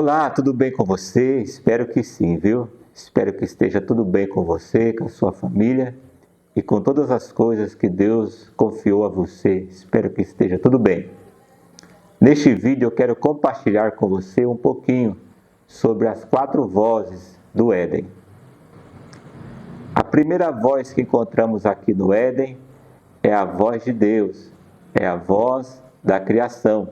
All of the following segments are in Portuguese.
Olá, tudo bem com você? Espero que sim, viu? Espero que esteja tudo bem com você, com a sua família e com todas as coisas que Deus confiou a você. Espero que esteja tudo bem. Neste vídeo eu quero compartilhar com você um pouquinho sobre as 4 vozes do Éden. A primeira voz que encontramos aqui no Éden é a voz de Deus, é a voz da criação.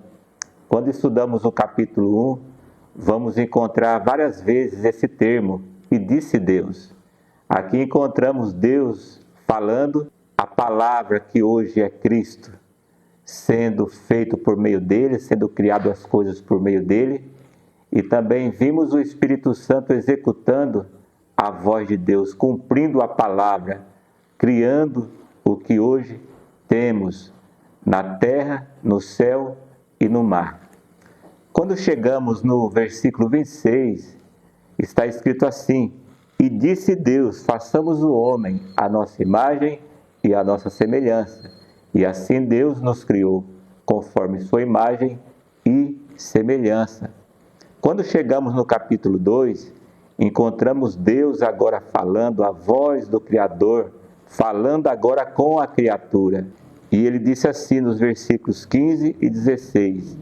Quando estudamos o capítulo 1, vamos encontrar várias vezes esse termo, e disse Deus. Aqui encontramos Deus falando a palavra que hoje é Cristo, sendo feito por meio dele, sendo criado as coisas por meio dele, e também vimos o Espírito Santo executando a voz de Deus, cumprindo a palavra, criando o que hoje temos na terra, no céu e no mar. Quando chegamos no versículo 26, está escrito assim: E disse Deus, façamos o homem à nossa imagem e à nossa semelhança. E assim Deus nos criou, conforme sua imagem e semelhança. Quando chegamos no capítulo 2, encontramos Deus agora falando, a voz do Criador, falando agora com a criatura. E ele disse assim nos versículos 15 e 16: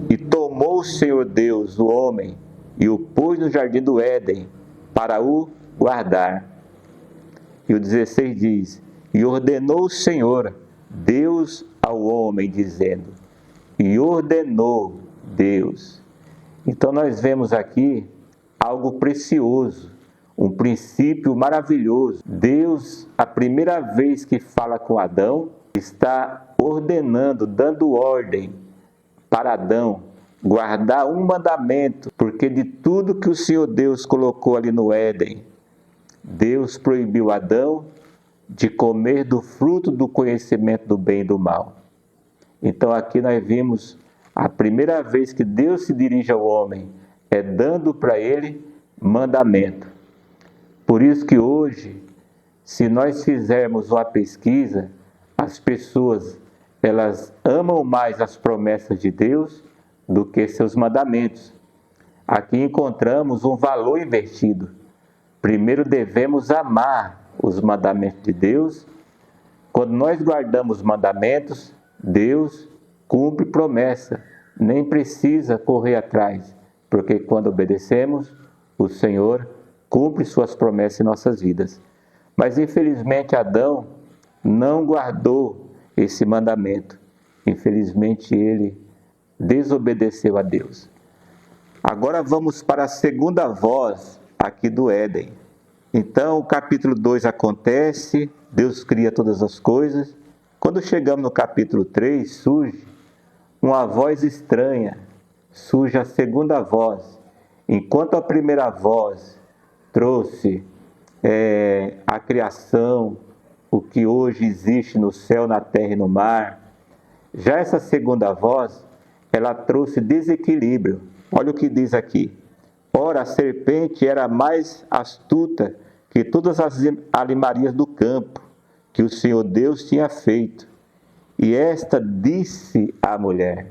E tomou o Senhor Deus o homem e o pôs no jardim do Éden para o guardar. E o 16 diz: E ordenou o Senhor Deus ao homem, dizendo, e ordenou Deus. Então nós vemos aqui algo precioso, um princípio maravilhoso. Deus, a primeira vez que fala com Adão, está ordenando, dando ordem para Adão guardar um mandamento, porque de tudo que o Senhor Deus colocou ali no Éden, Deus proibiu Adão de comer do fruto do conhecimento do bem e do mal. Então aqui nós vimos a primeira vez que Deus se dirige ao homem, é dando para ele mandamento. Por isso que hoje, se nós fizermos uma pesquisa, as pessoas, elas amam mais as promessas de Deus do que seus mandamentos. Aqui encontramos um valor invertido. Primeiro devemos amar os mandamentos de Deus. Quando nós guardamos os mandamentos, Deus cumpre promessa, nem precisa correr atrás, porque quando obedecemos, o Senhor cumpre suas promessas em nossas vidas. Mas infelizmente Adão não guardou esse mandamento. Infelizmente ele desobedeceu a Deus. Agora vamos para a segunda voz aqui do Éden. Então o capítulo 2 acontece, Deus cria todas as coisas. Quando chegamos no capítulo 3, surge uma voz estranha, surge a segunda voz. Enquanto a primeira voz trouxe a criação, o que hoje existe no céu, na terra e no mar, já essa segunda voz, ela trouxe desequilíbrio. Olha o que diz aqui: Ora, a serpente era mais astuta que todas as animarias do campo que o Senhor Deus tinha feito. E esta disse à mulher,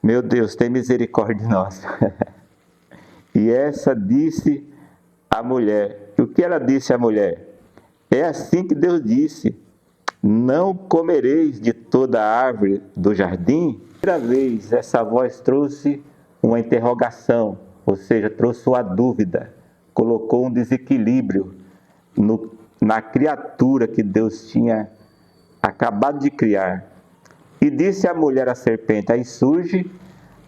meu Deus, tem misericórdia de nós. E essa disse à mulher. O que ela disse à mulher? É assim que Deus disse: não comereis de toda a árvore do jardim? Primeira vez, essa voz trouxe uma interrogação, ou seja, trouxe uma dúvida, colocou um desequilíbrio na criatura que Deus tinha acabado de criar. E disse a mulher à serpente. Aí surge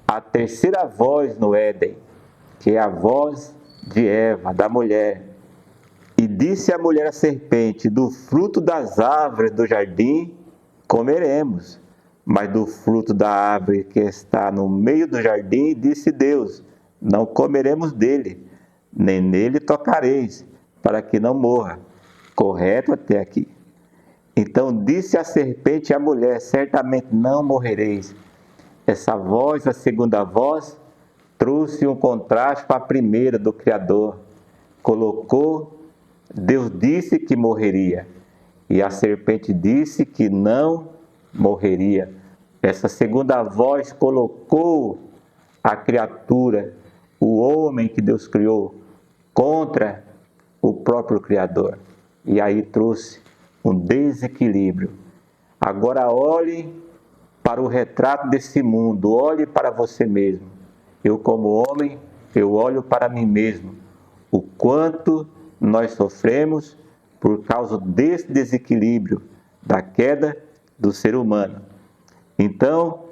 a terceira voz no Éden, que é a voz de Eva, da mulher. E disse a mulher à serpente: do fruto das árvores do jardim comeremos, mas do fruto da árvore que está no meio do jardim, disse Deus, não comeremos dele, nem nele tocareis, para que não morra. Correto até aqui. Então disse a serpente à mulher: certamente não morrereis. Essa voz, a segunda voz, trouxe um contraste para a primeira do Criador. Deus disse que morreria, e a serpente disse que não morreria. Essa segunda voz colocou a criatura o homem que Deus criou contra o próprio Criador. E aí trouxe um desequilíbrio. Agora olhe para o retrato desse mundo, olhe para você mesmo. Eu, como homem, eu olho para mim mesmo. O quanto nós sofremos por causa desse desequilíbrio, da queda do ser humano. Então,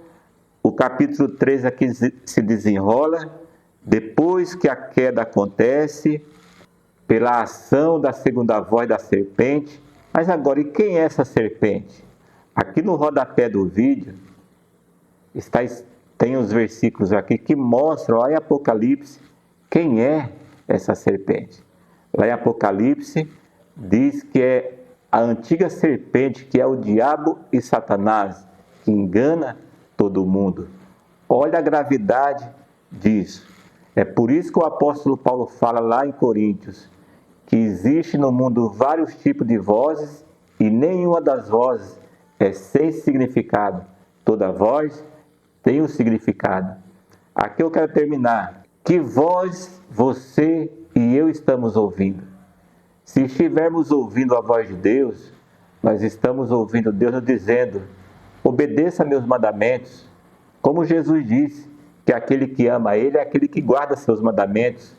o capítulo 3 aqui se desenrola depois que a queda acontece, pela ação da segunda voz da serpente. Mas agora, e quem é essa serpente? Aqui no rodapé do vídeo tem os versículos aqui que mostram lá em Apocalipse quem é essa serpente. Lá em Apocalipse diz que é a antiga serpente, que é o diabo e Satanás, que engana todo mundo. Olha a gravidade disso. É por isso que o apóstolo Paulo fala lá em Coríntios, que existe no mundo vários tipos de vozes e nenhuma das vozes é sem significado. Toda voz tem um significado. Aqui eu quero terminar. Que voz você e eu estamos ouvindo? Se estivermos ouvindo a voz de Deus, nós estamos ouvindo Deus nos dizendo: obedeça meus mandamentos. Como Jesus disse, que aquele que ama Ele é aquele que guarda seus mandamentos.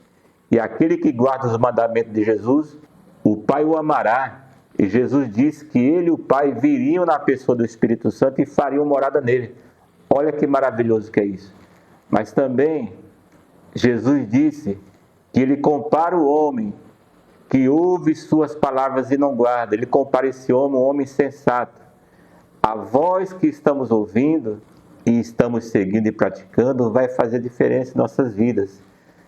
E aquele que guarda os mandamentos de Jesus, o Pai o amará. E Jesus disse que Ele e o Pai viriam na pessoa do Espírito Santo e fariam morada nele. Olha que maravilhoso que é isso. Mas também Jesus disse que Ele compara o homem que ouve suas palavras e não guarda. Ele compara esse homem, um homem sensato. A voz que estamos ouvindo e estamos seguindo e praticando vai fazer diferença em nossas vidas.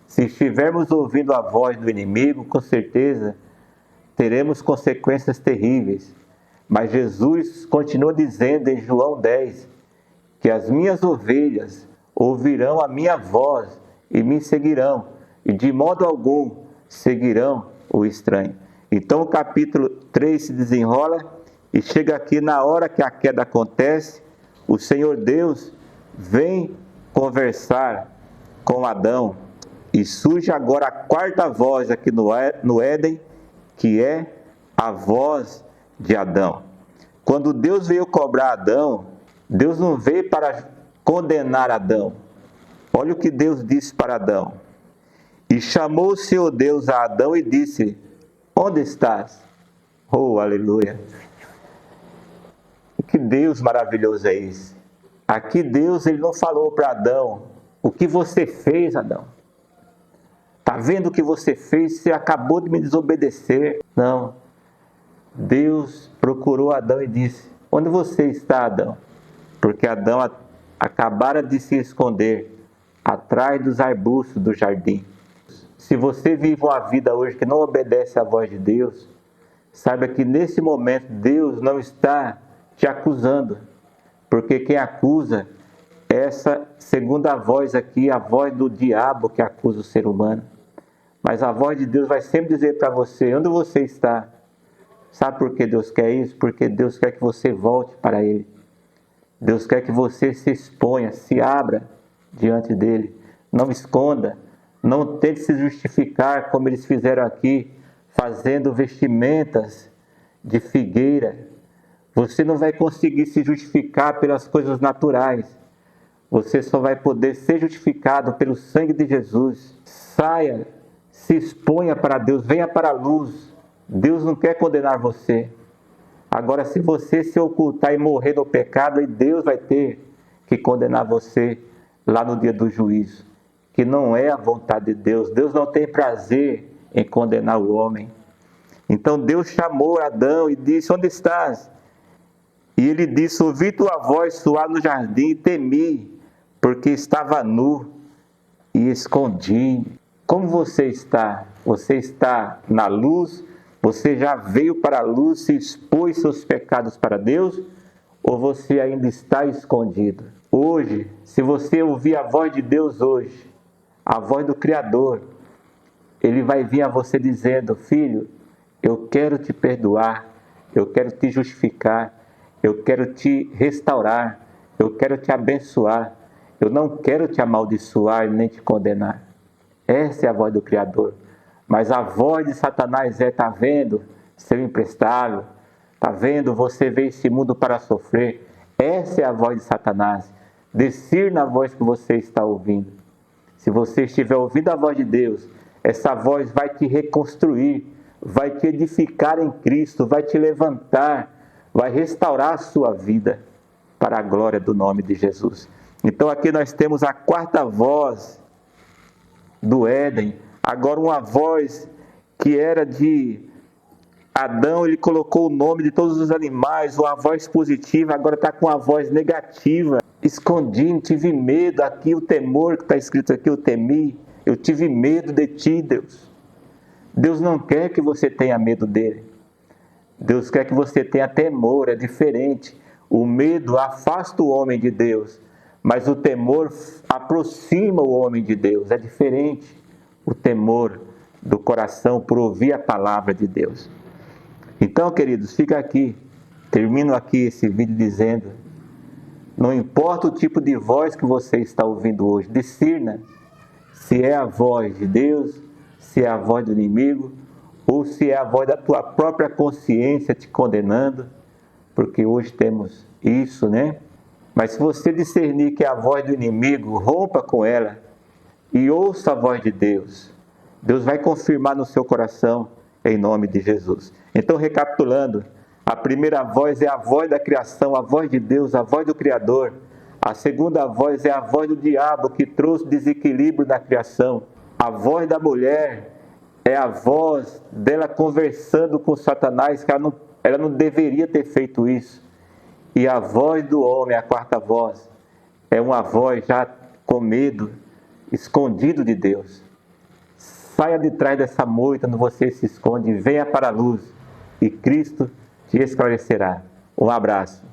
Se estivermos ouvindo a voz do inimigo, com certeza teremos consequências terríveis. Mas Jesus continua dizendo em João 10 que as minhas ovelhas ouvirão a minha voz e me seguirão, e de modo algum seguirão o estranho. Então o capítulo 3 se desenrola e chega aqui na hora que a queda acontece. O Senhor Deus vem conversar com Adão e surge agora a quarta voz aqui no Éden, que é a voz de Adão. Quando Deus veio cobrar Adão, Deus não veio para condenar Adão. Olha o que Deus disse para Adão. E chamou o Senhor Deus a Adão e disse: onde estás? Oh, aleluia! Que Deus maravilhoso é esse! Aqui Deus ele não falou para Adão: o que você fez, Adão? Está vendo o que você fez? Você acabou de me desobedecer. Não. Deus procurou Adão e disse: onde você está, Adão? Porque Adão acabara de se esconder atrás dos arbustos do jardim. Se você vive uma vida hoje que não obedece à voz de Deus, saiba que nesse momento Deus não está te acusando, porque quem acusa é essa segunda voz aqui, a voz do diabo que acusa o ser humano. Mas a voz de Deus vai sempre dizer para você onde você está. Sabe por que Deus quer isso? Porque Deus quer que você volte para Ele. Deus quer que você se exponha, se abra diante dEle. Não esconda, não tente se justificar como eles fizeram aqui, fazendo vestimentas de figueira. Você não vai conseguir se justificar pelas coisas naturais. Você só vai poder ser justificado pelo sangue de Jesus. Saia, se exponha para Deus, venha para a luz. Deus não quer condenar você. Agora, se você se ocultar e morrer no pecado, aí Deus vai ter que condenar você lá no dia do juízo, que não é a vontade de Deus. Deus não tem prazer em condenar o homem. Então Deus chamou Adão e disse: onde estás? E ele disse: ouvi tua voz soar no jardim e temi, porque estava nu e escondi. Como você está? Você está na luz? Você já veio para a luz, se expôs seus pecados para Deus? Ou você ainda está escondido? Hoje, se você ouvir a voz de Deus hoje, a voz do Criador, Ele vai vir a você dizendo: filho, eu quero te perdoar, eu quero te justificar, eu quero te restaurar, eu quero te abençoar, eu não quero te amaldiçoar nem te condenar. Essa é a voz do Criador. Mas a voz de Satanás é: tá vendo, seu imprestável? Tá vendo, você veio esse mundo para sofrer. Essa é a voz de Satanás. Discirna a voz que você está ouvindo. Se você estiver ouvindo a voz de Deus, essa voz vai te reconstruir, vai te edificar em Cristo, vai te levantar, vai restaurar a sua vida para a glória do nome de Jesus. Então aqui nós temos a quarta voz do Éden. Agora uma voz que era de Adão, ele colocou o nome de todos os animais, uma voz positiva, agora está com a voz negativa. Escondi, tive medo, aqui o temor que está escrito aqui, eu temi, eu tive medo de ti, Deus. Deus não quer que você tenha medo dele. Deus quer que você tenha temor, é diferente. O medo afasta o homem de Deus, mas o temor aproxima o homem de Deus, é diferente. O temor do coração por ouvir a palavra de Deus. Então, queridos, fica aqui, termino aqui esse vídeo dizendo: não importa o tipo de voz que você está ouvindo hoje, discirna se é a voz de Deus, se é a voz do inimigo, ou se é a voz da tua própria consciência te condenando, porque hoje temos isso, né? Mas se você discernir que é a voz do inimigo, rompa com ela e ouça a voz de Deus. Deus vai confirmar no seu coração, em nome de Jesus. Então, recapitulando, a primeira voz é a voz da criação, a voz de Deus, a voz do Criador. A segunda voz é a voz do diabo, que trouxe desequilíbrio na criação. A voz da mulher é a voz dela conversando com Satanás, que ela não deveria ter feito isso. E a voz do homem, a quarta voz, é uma voz já com medo, escondido de Deus. Saia de trás dessa moita onde você se esconde, venha para a luz e Cristo te esclarecerá. Um abraço.